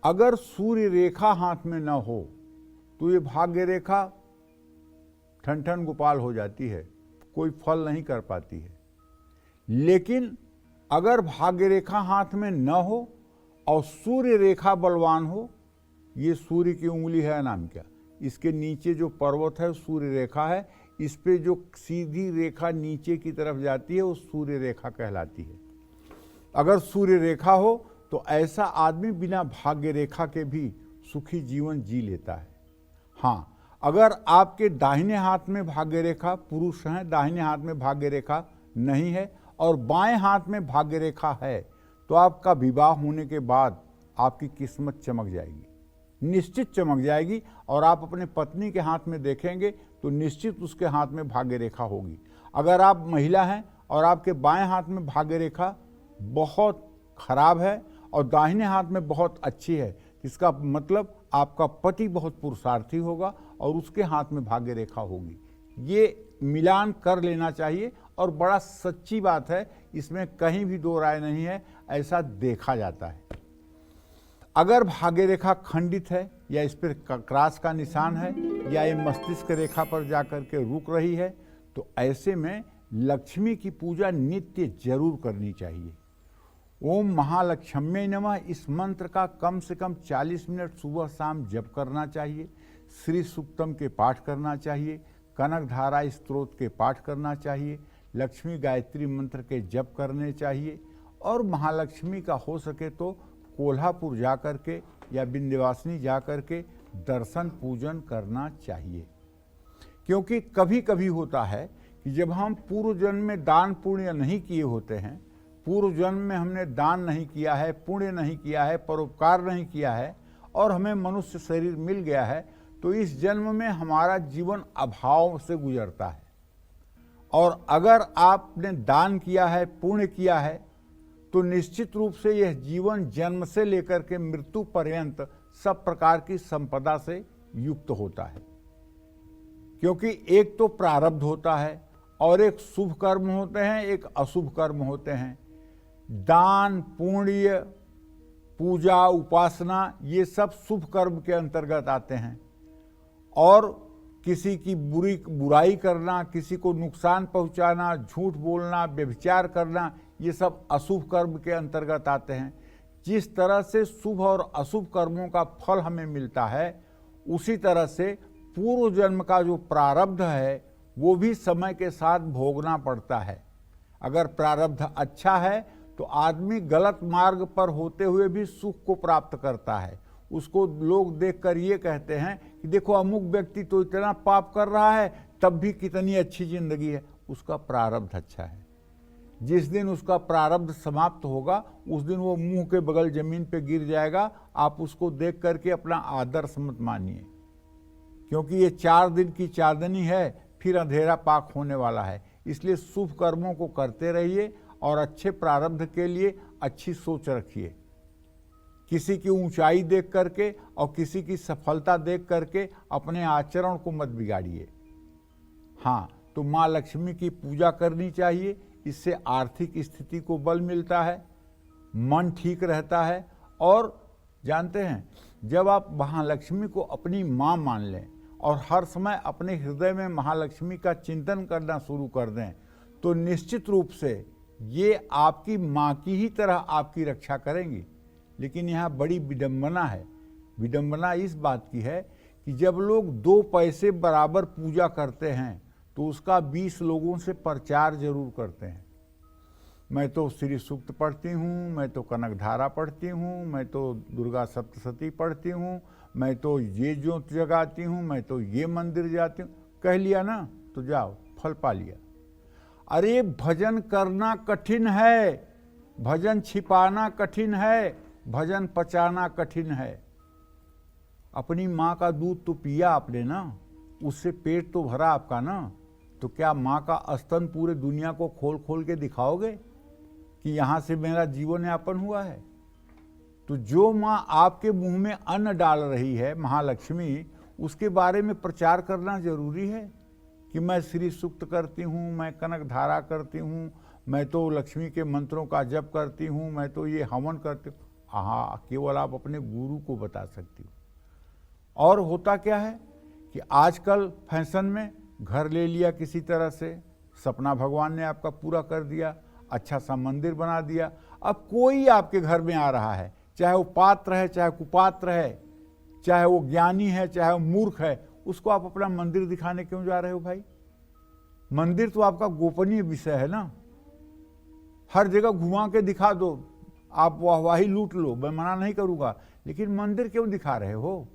अगर सूर्य रेखा हाथ में न हो तो ये भाग्य रेखा ठन ठन गोपाल हो जाती है, कोई फल नहीं कर पाती है। लेकिन अगर भाग्य रेखा हाथ में न हो और सूर्य रेखा बलवान हो, ये सूर्य की उंगली है नाम क्या, इसके नीचे जो पर्वत है सूर्य रेखा है, इस पे जो सीधी रेखा नीचे की तरफ जाती है वो सूर्य रेखा कहलाती है। अगर सूर्य रेखा हो तो ऐसा आदमी बिना भाग्य रेखा के भी सुखी जीवन जी लेता है। हाँ, अगर आपके दाहिने हाथ में भाग्य रेखा, पुरुष हैं, दाहिने हाथ में भाग्य रेखा नहीं है और बाएं हाथ में भाग्य रेखा है, तो आपका विवाह होने के बाद आपकी किस्मत चमक जाएगी, निश्चित चमक जाएगी। और आप अपने पत्नी के हाथ में देखेंगे तो निश्चित उसके हाथ में भाग्य रेखा होगी। अगर आप महिला हैं और आपके बाएं हाथ में भाग्य रेखा बहुत खराब है और दाहिने हाथ में बहुत अच्छी है, इसका मतलब आपका पति बहुत पुरुषार्थी होगा और उसके हाथ में भाग्य रेखा होगी। ये मिलान कर लेना चाहिए और बड़ा सच्ची बात है, इसमें कहीं भी दो राय नहीं है, ऐसा देखा जाता है। अगर भाग्य रेखा खंडित है या इस पर क्रॉस का निशान है या ये मस्तिष्क रेखा पर जाकर के रुक रही है, तो ऐसे में लक्ष्मी की पूजा नित्य जरूर करनी चाहिए। ओम महालक्ष्म्यै नमः, इस मंत्र का कम से कम 40 मिनट सुबह शाम जप करना चाहिए। श्री सूक्तम के पाठ करना चाहिए, कनक धारा स्तोत्र के पाठ करना चाहिए, लक्ष्मी गायत्री मंत्र के जप करने चाहिए और महालक्ष्मी का हो सके तो कोल्हापुर जाकर के या विंध्यवासिनी जाकर के दर्शन पूजन करना चाहिए। क्योंकि कभी कभी होता है कि जब हम पूर्व जन्म में दान पुण्य नहीं किए होते हैं, पूर्व जन्म में हमने दान नहीं किया है, पुण्य नहीं किया है, परोपकार नहीं किया है और हमें मनुष्य शरीर मिल गया है, तो इस जन्म में हमारा जीवन अभाव से गुजरता है। और अगर आपने दान किया है, पुण्य किया है, तो निश्चित रूप से यह जीवन जन्म से लेकर के मृत्यु पर्यंत सब प्रकार की संपदा से युक्त होता है। क्योंकि एक तो प्रारब्ध होता है और एक शुभ कर्म होते हैं, एक अशुभ कर्म होते हैं। दान, पुण्य, पूजा, उपासना, ये सब शुभ कर्म के अंतर्गत आते हैं और किसी की बुराई करना, किसी को नुकसान पहुंचाना, झूठ बोलना, व्यभिचार करना, ये सब अशुभ कर्म के अंतर्गत आते हैं। जिस तरह से शुभ और अशुभ कर्मों का फल हमें मिलता है, उसी तरह से पूर्व जन्म का जो प्रारब्ध है वो भी समय के साथ भोगना पड़ता है। अगर प्रारब्ध अच्छा है तो आदमी गलत मार्ग पर होते हुए भी सुख को प्राप्त करता है। उसको लोग देखकर ये कहते हैं कि देखो अमुक व्यक्ति तो इतना पाप कर रहा है तब भी कितनी अच्छी जिंदगी है, उसका प्रारब्ध अच्छा है। जिस दिन उसका प्रारब्ध समाप्त होगा उस दिन वो मुंह के बगल जमीन पे गिर जाएगा। आप उसको देख करके अपना आदर्श मत मानिए, क्योंकि ये 4 दिन की चांदनी है, फिर अंधेरा पाक होने वाला है। इसलिए शुभ कर्मों को करते रहिए और अच्छे प्रारब्ध के लिए अच्छी सोच रखिए। किसी की ऊंचाई देख करके और किसी की सफलता देख करके अपने आचरण को मत बिगाड़िए। हाँ, तो माँ लक्ष्मी की पूजा करनी चाहिए, इससे आर्थिक स्थिति को बल मिलता है, मन ठीक रहता है। और जानते हैं, जब आप महालक्ष्मी को अपनी माँ मान लें और हर समय अपने हृदय में महालक्ष्मी का चिंतन करना शुरू कर दें तो निश्चित रूप से ये आपकी माँ की ही तरह आपकी रक्षा करेंगी। लेकिन यहाँ बड़ी विडंबना है। विडंबना इस बात की है कि जब लोग 2 पैसे बराबर पूजा करते हैं तो उसका 20 लोगों से प्रचार जरूर करते हैं। मैं तो श्री सूक्त पढ़ती हूँ, मैं तो कनक धारा पढ़ती हूँ, मैं तो दुर्गा सप्तशती पढ़ती हूँ, मैं तो ये ज्योत जगाती हूँ, मैं तो ये मंदिर जाती हूँ। कह लिया ना तो जाओ, फल पा लिया। अरे भजन करना कठिन है, भजन छिपाना कठिन है, भजन पचाना कठिन है। अपनी माँ का दूध तो पिया आपने ना, उससे पेट तो भरा आपका ना, तो क्या माँ का स्तन पूरे दुनिया को खोल खोल के दिखाओगे कि यहाँ से मेरा जीवन यापन हुआ है? तो जो माँ आपके मुंह में अन्न डाल रही है, महालक्ष्मी, उसके बारे में प्रचार करना जरूरी है कि मैं श्री सूक्त करती हूँ, मैं कनक धारा करती हूँ, मैं तो लक्ष्मी के मंत्रों का जप करती हूँ, मैं तो ये हवन करती हूँ। हाँ, केवल आप अपने गुरु को बता सकती हो। और होता क्या है कि आजकल फैशन में घर ले लिया किसी तरह से, सपना भगवान ने आपका पूरा कर दिया, अच्छा सा मंदिर बना दिया। अब कोई आपके घर में आ रहा है, चाहे वो पात्र है, चाहे कुपात्र है, चाहे वो ज्ञानी है, चाहे वो मूर्ख है, उसको आप अपना मंदिर दिखाने क्यों जा रहे हो भाई? मंदिर तो आपका गोपनीय विषय है ना। हर जगह घुमा के दिखा दो, आप वाहवाही लूट लो, मैं मना नहीं करूंगा, लेकिन मंदिर क्यों दिखा रहे हो?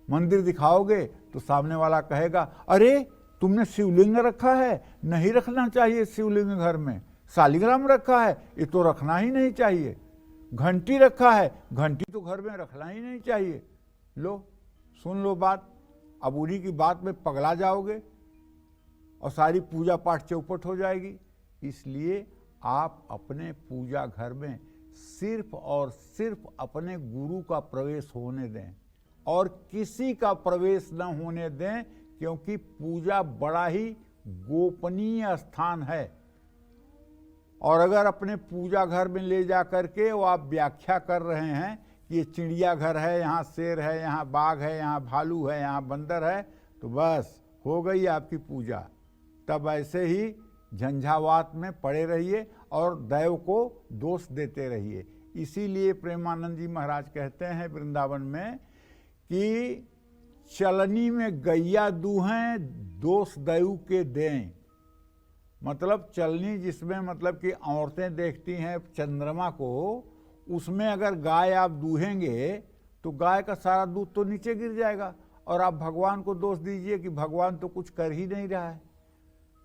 मंदिर दिखाओगे तो सामने वाला कहेगा, अरे तुमने शिवलिंग रखा है, नहीं रखना चाहिए शिवलिंग घर में। शालिग्राम रखा है, ये तो रखना ही नहीं चाहिए। घंटी रखा है, घंटी तो घर में रखना ही नहीं चाहिए। लो, सुन लो बात। अब उन्हीं की बात में पगला जाओगे और सारी पूजा पाठ चौपट हो जाएगी। इसलिए आप अपने पूजा घर में सिर्फ और सिर्फ अपने गुरु का प्रवेश होने दें और किसी का प्रवेश न होने दें, क्योंकि पूजा बड़ा ही गोपनीय स्थान है। और अगर अपने पूजा घर में ले जा करके वो आप व्याख्या कर रहे हैं कि ये चिड़िया घर है, यहाँ शेर है, यहाँ बाघ है, यहाँ भालू है, यहाँ बंदर है, तो बस हो गई आपकी पूजा। तब ऐसे ही झंझावात में पड़े रहिए और दैव को दोष देते रहिए। इसीलिए प्रेमानंद जी महाराज कहते हैं वृंदावन में कि चलनी में गैया दूहें, दोष दैव के दें। मतलब चलनी जिसमें मतलब कि औरतें देखती हैं चंद्रमा को, उसमें अगर गाय आप दूहेंगे तो गाय का सारा दूध तो नीचे गिर जाएगा और आप भगवान को दोष दीजिए कि भगवान तो कुछ कर ही नहीं रहा है।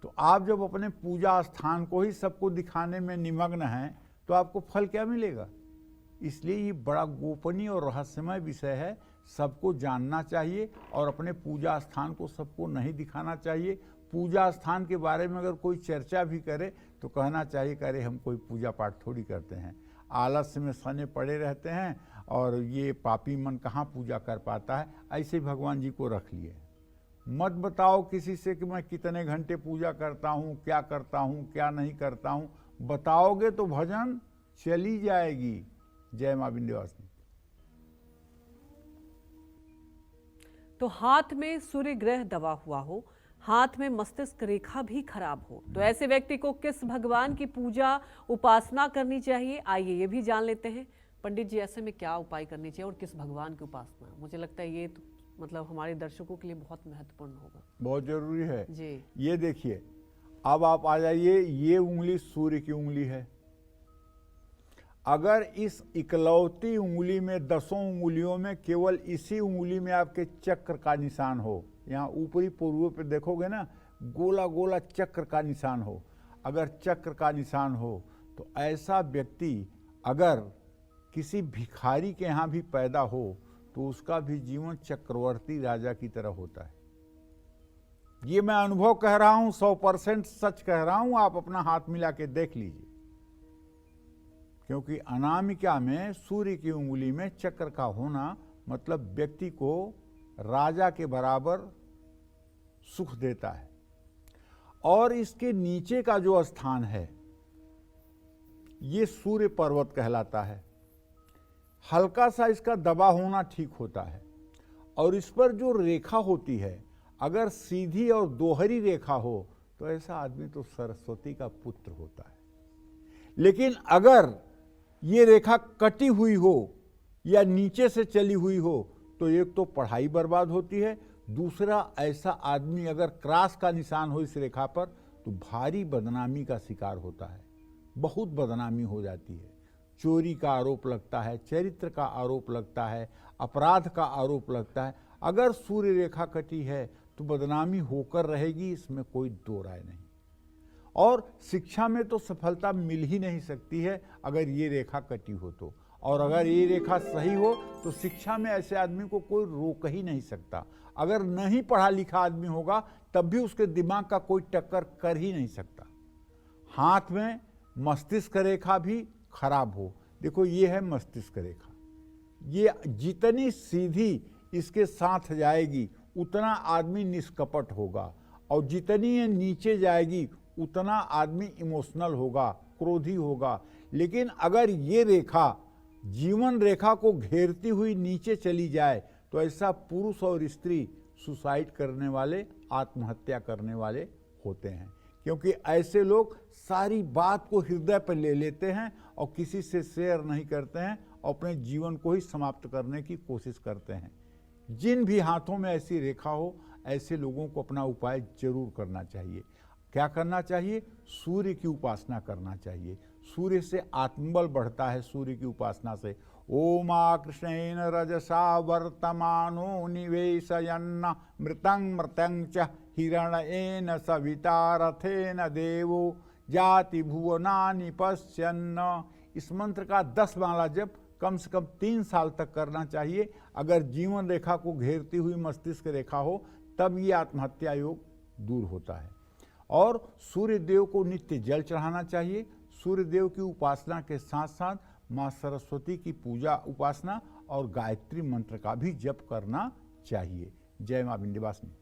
तो आप जब अपने पूजा स्थान को ही सबको दिखाने में निमग्न हैं तो आपको फल क्या मिलेगा? इसलिए ये बड़ा गोपनीय और रहस्यमय विषय है, सबको जानना चाहिए और अपने पूजा स्थान को सबको नहीं दिखाना चाहिए। पूजा स्थान के बारे में अगर कोई चर्चा भी करे तो कहना चाहिए कि अरे हम कोई पूजा पाठ थोड़ी करते हैं, आलस्य में सने पड़े रहते हैं और ये पापी मन कहाँ पूजा कर पाता है। ऐसे भगवान जी को रख लिए। मत बताओ किसी से कि मैं कितने घंटे पूजा करता हूँ, क्या करता हूँ, क्या नहीं करता हूँ। बताओगे तो भजन चली जाएगी। जय मां विंध्यवासिनी। तो हाथ में सूर्य ग्रह दबा हुआ हो, हाथ में मस्तिष्क रेखा भी खराब हो, तो ऐसे व्यक्ति को किस भगवान की पूजा उपासना करनी चाहिए? आइए ये भी जान लेते हैं। पंडित जी, ऐसे में क्या उपाय करनी चाहिए और किस भगवान की उपासना? मुझे लगता है ये तो मतलब हमारे दर्शकों के लिए बहुत महत्वपूर्ण होगा, बहुत जरूरी है जी। ये देखिए, अब आप आ जाइए, ये उंगली सूर्य की उंगली है। अगर इस इकलौती उंगली में 10 उंगलियों में केवल इसी उंगली में आपके चक्र का निशान हो, यहाँ ऊपरी पूर्व पे देखोगे ना, गोला गोला चक्र का निशान हो, अगर चक्र का निशान हो तो ऐसा व्यक्ति अगर किसी भिखारी के यहाँ भी पैदा हो तो उसका भी जीवन चक्रवर्ती राजा की तरह होता है। ये मैं अनुभव कह रहा हूं, 100% सच कह रहा हूं, आप अपना हाथ मिला के देख लीजिए। क्योंकि अनामिका में सूर्य की उंगली में चक्र का होना मतलब व्यक्ति को राजा के बराबर सुख देता है। और इसके नीचे का जो स्थान है ये सूर्य पर्वत कहलाता है। हल्का सा इसका दबा होना ठीक होता है और इस पर जो रेखा होती है, अगर सीधी और दोहरी रेखा हो तो ऐसा आदमी तो सरस्वती का पुत्र होता है। लेकिन अगर ये रेखा कटी हुई हो या नीचे से चली हुई हो तो एक तो पढ़ाई बर्बाद होती है, दूसरा ऐसा आदमी अगर क्रॉस का निशान हो इस रेखा पर तो भारी बदनामी का शिकार होता है, बहुत बदनामी हो जाती है। चोरी का आरोप लगता है, चरित्र का आरोप लगता है, अपराध का आरोप लगता है। अगर सूर्य रेखा कटी है तो बदनामी होकर रहेगी, इसमें कोई दो राय नहीं। और शिक्षा में तो सफलता मिल ही नहीं सकती है अगर ये रेखा कटी हो तो, और अगर ये रेखा सही हो तो शिक्षा में ऐसे आदमी को कोई रोक ही नहीं सकता। अगर नहीं पढ़ा लिखा आदमी होगा तब भी उसके दिमाग का कोई टक्कर कर ही नहीं सकता। हाथ में मस्तिष्क रेखा भी खराब हो, देखो ये है मस्तिष्क रेखा, ये जितनी सीधी इसके साथ जाएगी उतना आदमी निष्कपट होगा, और जितनी ये नीचे जाएगी उतना आदमी इमोशनल होगा, क्रोधी होगा। लेकिन अगर ये रेखा जीवन रेखा को घेरती हुई नीचे चली जाए तो ऐसा पुरुष और स्त्री सुसाइड करने वाले, आत्महत्या करने वाले होते हैं, क्योंकि ऐसे लोग सारी बात को हृदय पर ले लेते हैं और किसी से शेयर नहीं करते हैं, अपने जीवन को ही समाप्त करने की कोशिश करते हैं। जिन भी हाथों में ऐसी रेखा हो ऐसे लोगों को अपना उपाय जरूर करना चाहिए। क्या करना चाहिए? सूर्य की उपासना करना चाहिए। सूर्य से आत्मबल बढ़ता है, सूर्य की उपासना से। ओम कृष्णेन रजसा वर्तमानो निवेशयन्न मृतं मृतं च हिरणेन सविता रथेन देवो जाति भुवनानि पश्यन्न। इस मंत्र का 10 माला जप कम से कम 3 साल तक करना चाहिए। अगर जीवन रेखा को घेरती हुई मस्तिष्क रेखा हो तब ये आत्महत्या योग दूर होता है। और सूर्य देव को नित्य जल चढ़ाना चाहिए। सूर्य देव की उपासना के साथ साथ माँ सरस्वती की पूजा उपासना और गायत्री मंत्र का भी जप करना चाहिए। जय माँ विंध्यवासिनी।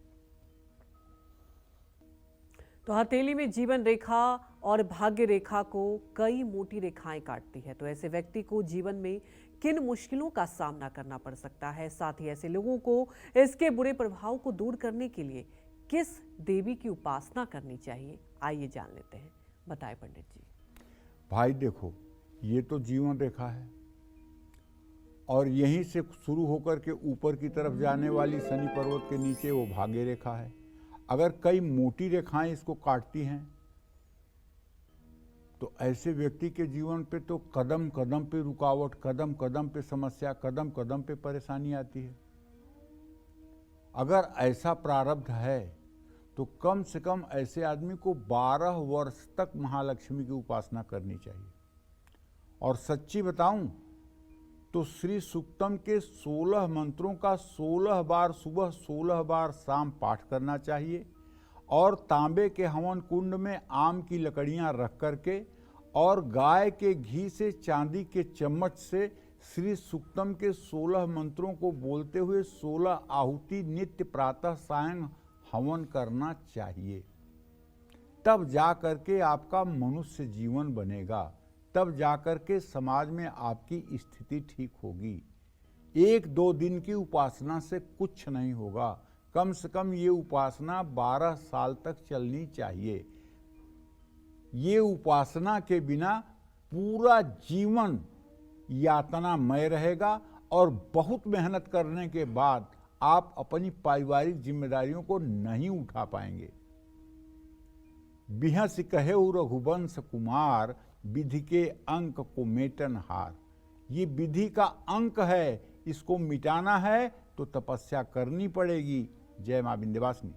तो हथेली में जीवन रेखा और भाग्य रेखा को कई मोटी रेखाएं काटती है, तो ऐसे व्यक्ति को जीवन में किन मुश्किलों का सामना करना पड़ सकता है, साथ ही ऐसे लोगों को इसके बुरे प्रभाव को दूर करने के लिए किस देवी की उपासना करनी चाहिए, आइए जान लेते हैं। बताएं पंडित जी। भाई देखो, ये तो जीवन रेखा है और यहीं से शुरू होकर के ऊपर की तरफ जाने वाली शनि पर्वत के नीचे वो भाग्य रेखा है। अगर कई मोटी रेखाएं इसको काटती हैं तो ऐसे व्यक्ति के जीवन पे तो कदम कदम पे रुकावट, कदम कदम पे समस्या, कदम कदम पे परेशानी आती है। अगर ऐसा प्रारब्ध है तो कम से कम ऐसे आदमी को 12 वर्ष तक महालक्ष्मी की उपासना करनी चाहिए। और सच्ची बताऊं तो श्री सूक्तम के 16 मंत्रों का 16 बार सुबह 16 बार शाम पाठ करना चाहिए। और तांबे के हवन कुंड में आम की लकड़ियां रख करके और गाय के घी से चांदी के चम्मच से श्री सूक्तम के 16 मंत्रों को बोलते हुए 16 आहुति नित्य प्रातः सायं हवन करना चाहिए। तब जा करके आपका मनुष्य जीवन बनेगा, तब जाकर के समाज में आपकी स्थिति ठीक होगी। 1-2 दिन की उपासना से कुछ नहीं होगा, कम से कम ये उपासना 12 साल तक चलनी चाहिए। ये उपासना के बिना पूरा जीवन यातनामय रहेगा और बहुत मेहनत करने के बाद आप अपनी पारिवारिक जिम्मेदारियों को नहीं उठा पाएंगे। बिहस कहेउ रघुवंश कुमार, विधि के अंक को मेटन हार। ये विधि का अंक है, इसको मिटाना है तो तपस्या करनी पड़ेगी। जय मां विंध्यवासिनी।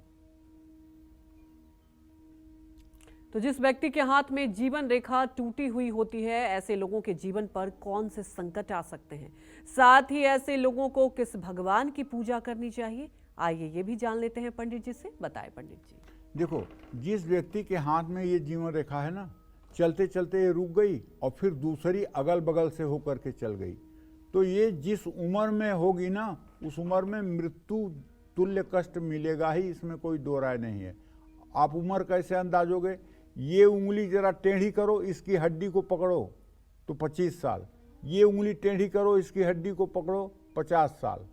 तो जिस व्यक्ति के हाथ में जीवन रेखा टूटी हुई होती है, ऐसे लोगों के जीवन पर कौन से संकट आ सकते हैं, साथ ही ऐसे लोगों को किस भगवान की पूजा करनी चाहिए, आइए ये भी जान लेते हैं पंडित जी से। बताएं पंडित जी। देखो, जिस व्यक्ति के हाथ में ये जीवन रेखा है ना, चलते चलते ये रुक गई और फिर दूसरी अगल बगल से होकर के चल गई, तो ये जिस उम्र में होगी ना उस उम्र में मृत्यु तुल्य कष्ट मिलेगा ही, इसमें कोई दो राय नहीं है। आप उम्र कैसे अंदाजोगे? ये उंगली जरा टेढ़ी करो, इसकी हड्डी को पकड़ो तो 25 साल। ये उंगली टेढ़ी करो, इसकी हड्डी को पकड़ो 50 साल।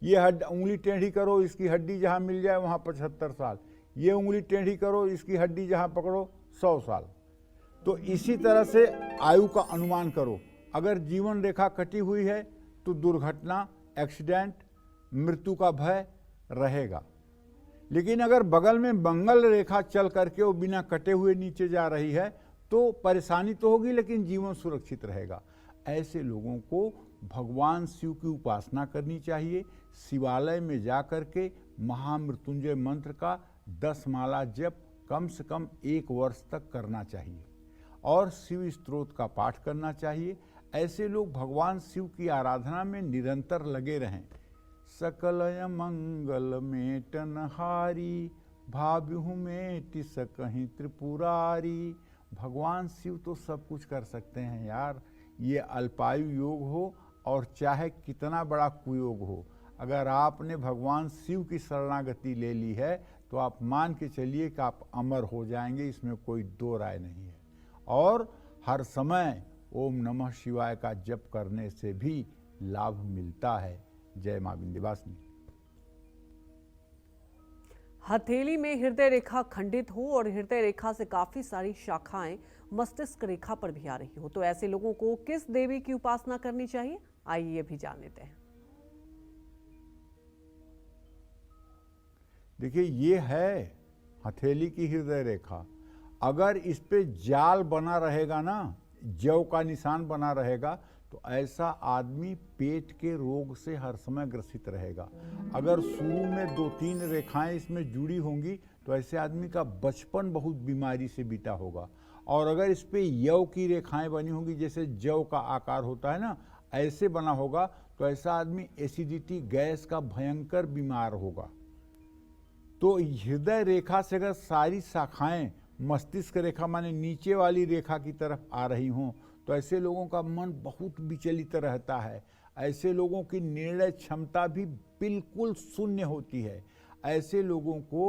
ये उंगली टेढ़ी करो, इसकी हड्डी जहाँ मिल जाए वहाँ 75 साल, ये उंगली टेढ़ी करो, इसकी हड्डी जहाँ पकड़ो 100 साल। तो इसी तरह से आयु का अनुमान करो। अगर जीवन रेखा कटी हुई है तो दुर्घटना, एक्सीडेंट, मृत्यु का भय रहेगा। लेकिन अगर बगल में मंगल रेखा चल करके वो बिना कटे हुए नीचे जा रही है तो परेशानी तो होगी लेकिन जीवन सुरक्षित रहेगा। ऐसे लोगों को भगवान शिव की उपासना करनी चाहिए। शिवालय में जा करके महामृत्युंजय मंत्र का 10 माला जप कम से कम 1 वर्ष तक करना चाहिए और शिव स्तोत्र का पाठ करना चाहिए। ऐसे लोग भगवान शिव की आराधना में निरंतर लगे रहें। सकलय मंगल मेटन हारी, भाव्यु मेटि सकहि त्रिपुरारी। भगवान शिव तो सब कुछ कर सकते हैं यार। ये अल्पायु योग हो और चाहे कितना बड़ा कुयोग हो, अगर आपने भगवान शिव की शरणागति ले ली है तो आप मान के चलिए कि आप अमर हो जाएंगे, इसमें कोई दो राय नहीं है। और हर समय ओम नमः शिवाय का जप करने से भी लाभ मिलता है। जय मां विंध्यवासिनी। हथेली में हृदय रेखा खंडित हो और हृदय रेखा से काफी सारी शाखाएं मस्तिष्क रेखा पर भी आ रही हो, तो ऐसे लोगों को किस देवी की उपासना करनी चाहिए, आइए ये भी जान लेते हैं। देखिए, ये है हथेली की हृदय रेखा। अगर इस पे जाल बना रहेगा ना, जव का निशान बना रहेगा, तो ऐसा आदमी पेट के रोग से हर समय ग्रसित रहेगा। अगर शुरू में 2-3 रेखाएं इसमें जुड़ी होंगी तो ऐसे आदमी का बचपन बहुत बीमारी से बीता होगा। और अगर इस पे यव की रेखाएं बनी होंगी, जैसे जव का आकार होता है ना, ऐसे बना होगा, तो ऐसा आदमी एसिडिटी, गैस का भयंकर बीमार होगा। तो हृदय रेखा से अगर सारी शाखाएं मस्तिष्क रेखा माने नीचे वाली रेखा की तरफ आ रही हों तो ऐसे लोगों का मन बहुत विचलित रहता है। ऐसे लोगों की निर्णय क्षमता भी बिल्कुल शून्य होती है। ऐसे लोगों को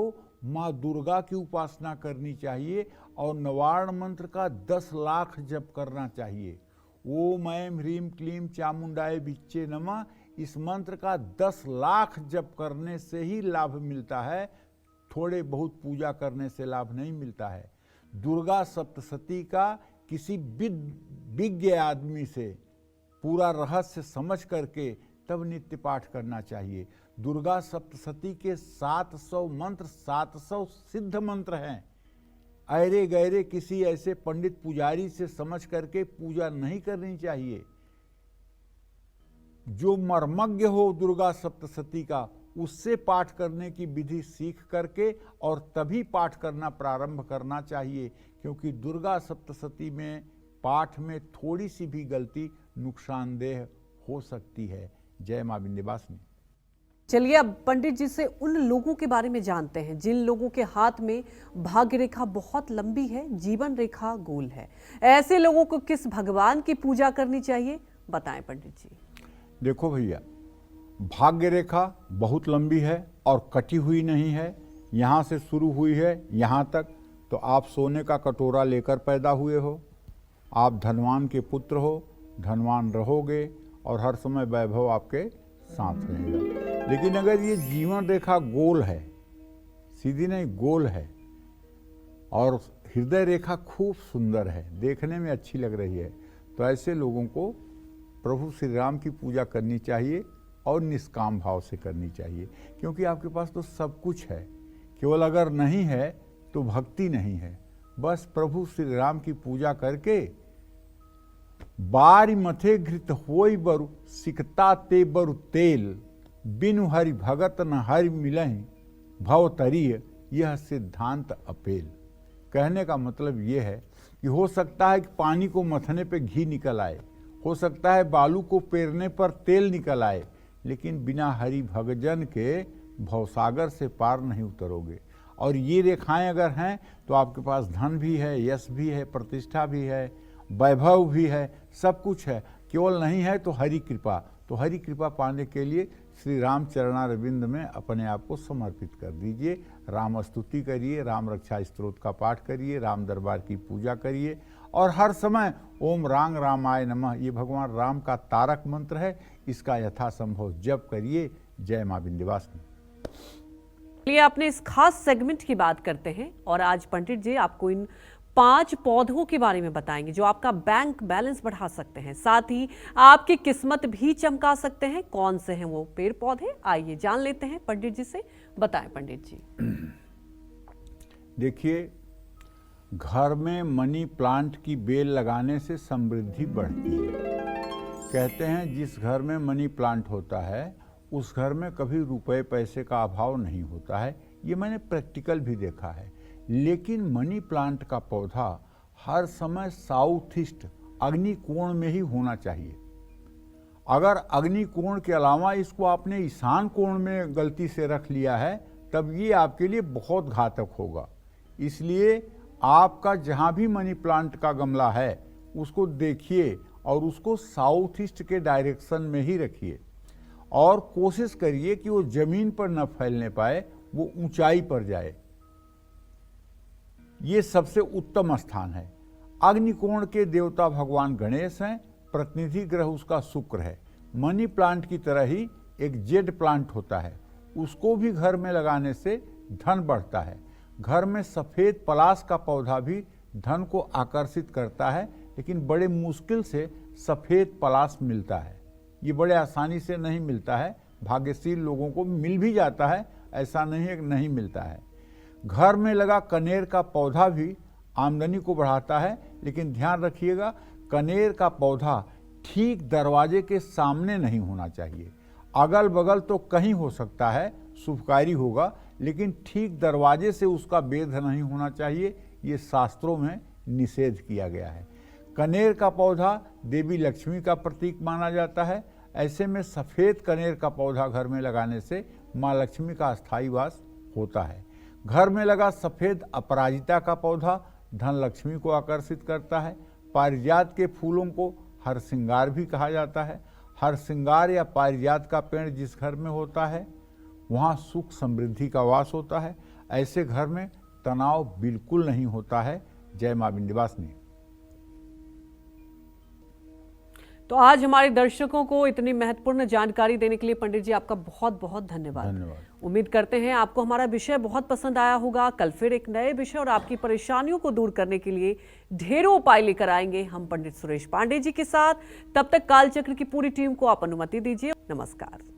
माँ दुर्गा की उपासना करनी चाहिए और नवार्ण मंत्र का 10 लाख जप करना चाहिए। ओम ऐं ह्रीं क्लीं चामुंडाय विच्चे नमः, इस मंत्र का 10 लाख जप करने से ही लाभ मिलता है, थोड़े बहुत पूजा करने से लाभ नहीं मिलता है। दुर्गा सप्तशती का किसी विज्ञ आदमी से पूरा रहस्य समझ करके तब नित्य पाठ करना चाहिए। दुर्गा सप्तशती के 700 मंत्र 700 सिद्ध मंत्र हैं। अरे गहरे किसी ऐसे पंडित पुजारी से समझ करके पूजा नहीं करनी चाहिए। जो मर्मज्ञ हो दुर्गा सप्तशती का, उससे पाठ करने की विधि सीख करके और तभी पाठ करना प्रारंभ करना चाहिए, क्योंकि दुर्गा सप्तशती में पाठ में थोड़ी सी भी गलती नुकसानदेह हो सकती है। जय मां विंध्यवासिनी। चलिए अब पंडित जी से उन लोगों के बारे में जानते हैं जिन लोगों के हाथ में भाग्य रेखा बहुत लंबी है, जीवन रेखा गोल है। ऐसे लोगों को किस भगवान की पूजा करनी चाहिए, बताएं पंडित जी। देखो भैया, भाग्य रेखा बहुत लंबी है और कटी हुई नहीं है। यहाँ से शुरू हुई है यहाँ तक, तो आप सोने का कटोरा लेकर पैदा हुए हो, आप धनवान के पुत्र हो, धनवान रहोगे और हर समय वैभव आपके साथ रहेगा। लेकिन अगर ये जीवन रेखा गोल है, सीधी नहीं गोल है, और हृदय रेखा खूब सुंदर है, देखने में अच्छी लग रही है, तो ऐसे लोगों को प्रभु श्री राम की पूजा करनी चाहिए और निष्काम भाव से करनी चाहिए। क्योंकि आपके पास तो सब कुछ है, केवल अगर नहीं है तो भक्ति नहीं है। बस प्रभु श्री राम की पूजा करके बारी मथे घृत होई बरु, सिकता ते बरु तेल, बिनु हरि भगत न हरि मिलहि, भव तरीय यह सिद्धांत अपेल। कहने का मतलब ये है कि हो सकता है कि पानी को मथने पे घी निकल आए, हो सकता है बालू को पेरने पर तेल निकल आए, लेकिन बिना हरि भगजन के भवसागर से पार नहीं उतरोगे। और ये रेखाएं अगर हैं तो आपके पास धन भी है, यश भी है, प्रतिष्ठा भी है, वैभव भी है, सब कुछ है, केवल नहीं है तो हरि कृपा। तो हरि कृपा पाने के लिए श्री राम चरणारविंद में अपने आप को समर्पित कर दीजिए। राम स्तुति करिए, राम रक्षा स्तोत्र का पाठ करिए, राम दरबार की पूजा करिए और हर समय ओम राम रामाय नमः, ये भगवान राम का तारक मंत्र है, इसका यथासंभव जप करिए। जय माँ विंध्यवासिनी। चलिए अपने इस खास सेगमेंट की बात करते हैं और आज पंडित जी आपको इन 5 पौधों के बारे में बताएंगे जो आपका बैंक बैलेंस बढ़ा सकते हैं, साथ ही आपकी किस्मत भी चमका सकते हैं। कौन से हैं वो पेड़ पौधे, आइए जान लेते हैं पंडित जी से। बताएं पंडित जी। देखिए, घर में मनी प्लांट की बेल लगाने से समृद्धि बढ़ती है। कहते हैं जिस घर में मनी प्लांट होता है उस घर में कभी रुपए पैसे का अभाव नहीं होता है। ये मैंने प्रैक्टिकल भी देखा है। लेकिन मनी प्लांट का पौधा हर समय साउथ ईस्ट अग्निकोण में ही होना चाहिए। अगर अग्निकोण के अलावा इसको आपने ईशान कोण में गलती से रख लिया है तब ये आपके लिए बहुत घातक होगा। इसलिए आपका जहाँ भी मनी प्लांट का गमला है उसको देखिए और उसको साउथ ईस्ट के डायरेक्शन में ही रखिए और कोशिश करिए कि वो जमीन पर न फैलने पाए, वो ऊंचाई पर जाए। ये सबसे उत्तम स्थान है। अग्निकोण के देवता भगवान गणेश हैं, प्रतिनिधि ग्रह उसका शुक्र है। मनी प्लांट की तरह ही एक जेड प्लांट होता है, उसको भी घर में लगाने से धन बढ़ता है। घर में सफ़ेद पलाश का पौधा भी धन को आकर्षित करता है, लेकिन बड़े मुश्किल से सफ़ेद पलाश मिलता है। ये बड़े आसानी से नहीं मिलता है, भाग्यशील लोगों को मिल भी जाता है, ऐसा नहीं है कि नहीं मिलता है। घर में लगा कनेर का पौधा भी आमदनी को बढ़ाता है, लेकिन ध्यान रखिएगा कनेर का पौधा ठीक दरवाजे के सामने नहीं होना चाहिए। अगल बगल तो कहीं हो सकता है, शुभकारी होगा, लेकिन ठीक दरवाजे से उसका भेद नहीं होना चाहिए। ये शास्त्रों में निषेध किया गया है। कनेर का पौधा देवी लक्ष्मी का प्रतीक माना जाता है। ऐसे में सफ़ेद कनेर का पौधा घर में लगाने से माँ लक्ष्मी का स्थायी वास होता है। घर में लगा सफ़ेद अपराजिता का पौधा धन लक्ष्मी को आकर्षित करता है। पारिजात के फूलों को हर श्रृंगार भी कहा जाता है। हर श्रृंगार या पारिजात का पेड़ जिस घर में होता है वहाँ सुख समृद्धि का वास होता है। ऐसे घर में तनाव बिल्कुल नहीं होता है। जय माँ विंध्यवासिनी। तो आज हमारे दर्शकों को इतनी महत्वपूर्ण जानकारी देने के लिए पंडित जी आपका बहुत बहुत धन्यवाद। उम्मीद करते हैं आपको हमारा विषय बहुत पसंद आया होगा। कल फिर एक नए विषय और आपकी परेशानियों को दूर करने के लिए ढेरों उपाय लेकर आएंगे हम पंडित सुरेश पांडे जी के साथ। तब तक कालचक्र की पूरी टीम को आप अनुमति दीजिए। नमस्कार।